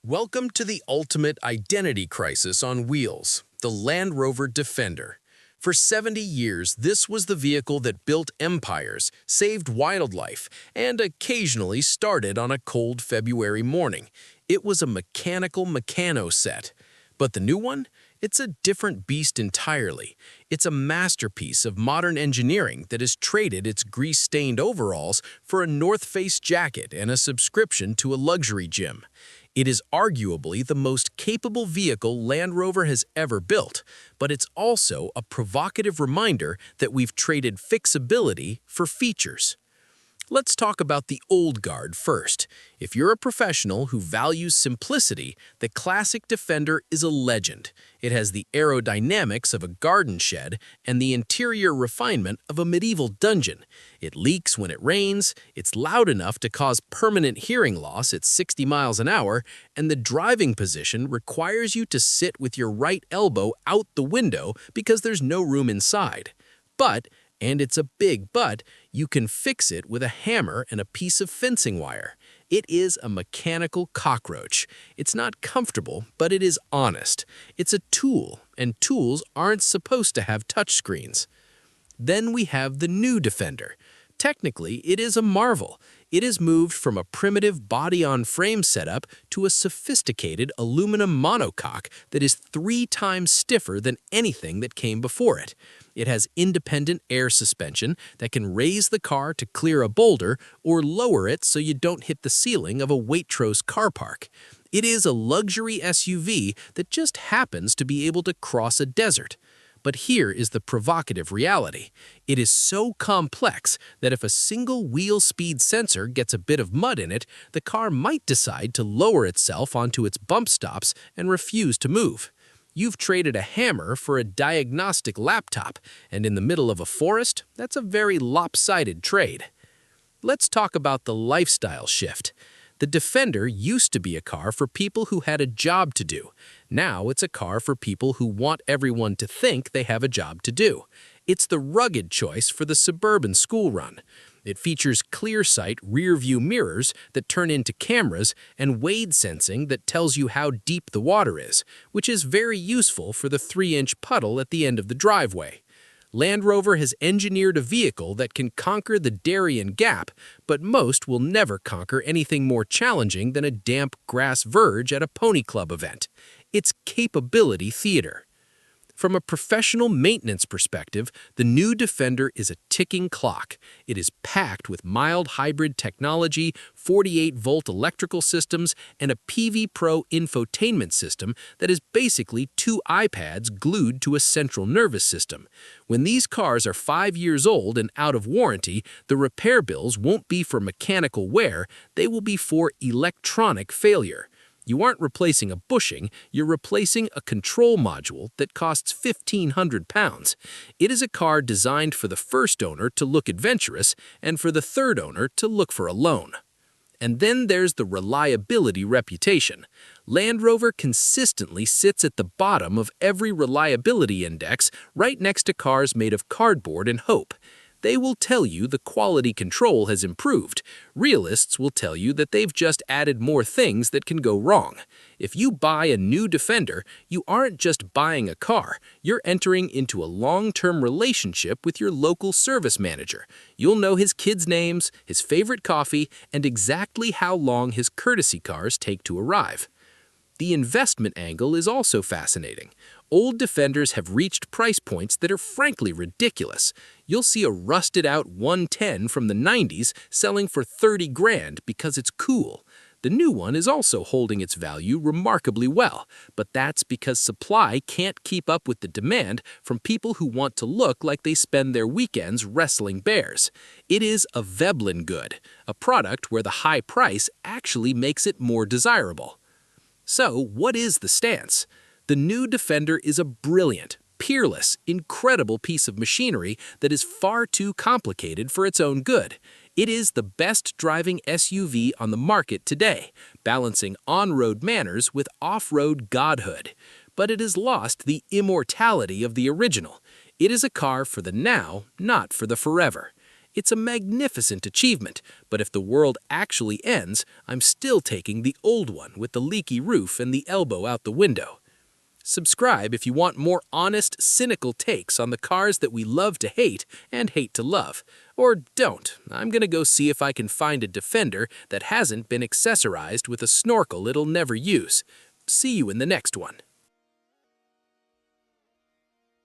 Welcome to the ultimate identity crisis on wheels, the Land Rover Defender. For 70 years, this was the vehicle that built empires, saved wildlife, and occasionally started on a cold February morning. It was a mechanical meccano set. But the new one? It's a different beast entirely. It's a masterpiece of modern engineering that has traded its grease-stained overalls for a North Face jacket and a subscription to a luxury gym. It is arguably the most capable vehicle Land Rover has ever built, but it's also a provocative reminder that we've traded fixability for features. Let's talk about the old guard first. If you're a professional who values simplicity, the classic Defender is a legend. It has the aerodynamics of a garden shed and the interior refinement of a medieval dungeon. It leaks when it rains, it's loud enough to cause permanent hearing loss at 60 miles an hour, and the driving position requires you to sit with your right elbow out the window because there's no room inside. But, and it's a big but, you can fix it with a hammer and a piece of fencing wire. It is a mechanical cockroach. It's not comfortable, but it is honest. It's a tool, and tools aren't supposed to have touchscreens. Then we have the new Defender. Technically, it is a marvel. It has moved from a primitive body-on-frame setup to a sophisticated aluminum monocoque that is 3 times stiffer than anything that came before it. It has independent air suspension that can raise the car to clear a boulder or lower it so you don't hit the ceiling of a Waitrose car park. It is a luxury SUV that just happens to be able to cross a desert. But here is the provocative reality. It is so complex that if a single wheel speed sensor gets a bit of mud in it, the car might decide to lower itself onto its bump stops and refuse to move. You've traded a hammer for a diagnostic laptop, and in the middle of a forest, that's a very lopsided trade. Let's talk about the lifestyle shift. The Defender used to be a car for people who had a job to do. Now it's a car for people who want everyone to think they have a job to do. It's the rugged choice for the suburban school run. It features clear-sight rear-view mirrors that turn into cameras and wade sensing that tells you how deep the water is, which is very useful for the 3-inch puddle at the end of the driveway. Land Rover has engineered a vehicle that can conquer the Darien Gap, but most will never conquer anything more challenging than a damp grass verge at a pony club event. It's capability theater. From a professional maintenance perspective, the new Defender is a ticking clock. It is packed with mild hybrid technology, 48-volt electrical systems, and a PV Pro infotainment system that is basically 2 iPads glued to a central nervous system. When these cars are 5 years old and out of warranty, the repair bills won't be for mechanical wear, they will be for electronic failure. You aren't replacing a bushing, you're replacing a control module that costs £1,500. It is a car designed for the first owner to look adventurous and for the third owner to look for a loan. And then there's the reliability reputation. Land Rover consistently sits at the bottom of every reliability index right next to cars made of cardboard and hope. They will tell you the quality control has improved. Realists will tell you that they've just added more things that can go wrong. If you buy a new Defender, you aren't just buying a car, you're entering into a long-term relationship with your local service manager. You'll know his kids' names, his favorite coffee, and exactly how long his courtesy cars take to arrive. The investment angle is also fascinating. Old Defenders have reached price points that are frankly ridiculous. You'll see a rusted-out 110 from the 90s selling for 30 grand because it's cool. The new one is also holding its value remarkably well, but that's because supply can't keep up with the demand from people who want to look like they spend their weekends wrestling bears. It is a Veblen good, a product where the high price actually makes it more desirable. So, what is the stance? The new Defender is a brilliant, peerless, incredible piece of machinery that is far too complicated for its own good. It is the best driving SUV on the market today, balancing on-road manners with off-road godhood. But it has lost the immortality of the original. It is a car for the now, not for the forever. It's a magnificent achievement, but if the world actually ends, I'm still taking the old one with the leaky roof and the elbow out the window. Subscribe if you want more honest, cynical takes on the cars that we love to hate and hate to love. Or don't. I'm gonna go see if I can find a Defender that hasn't been accessorized with a snorkel it'll never use. See you in the next one.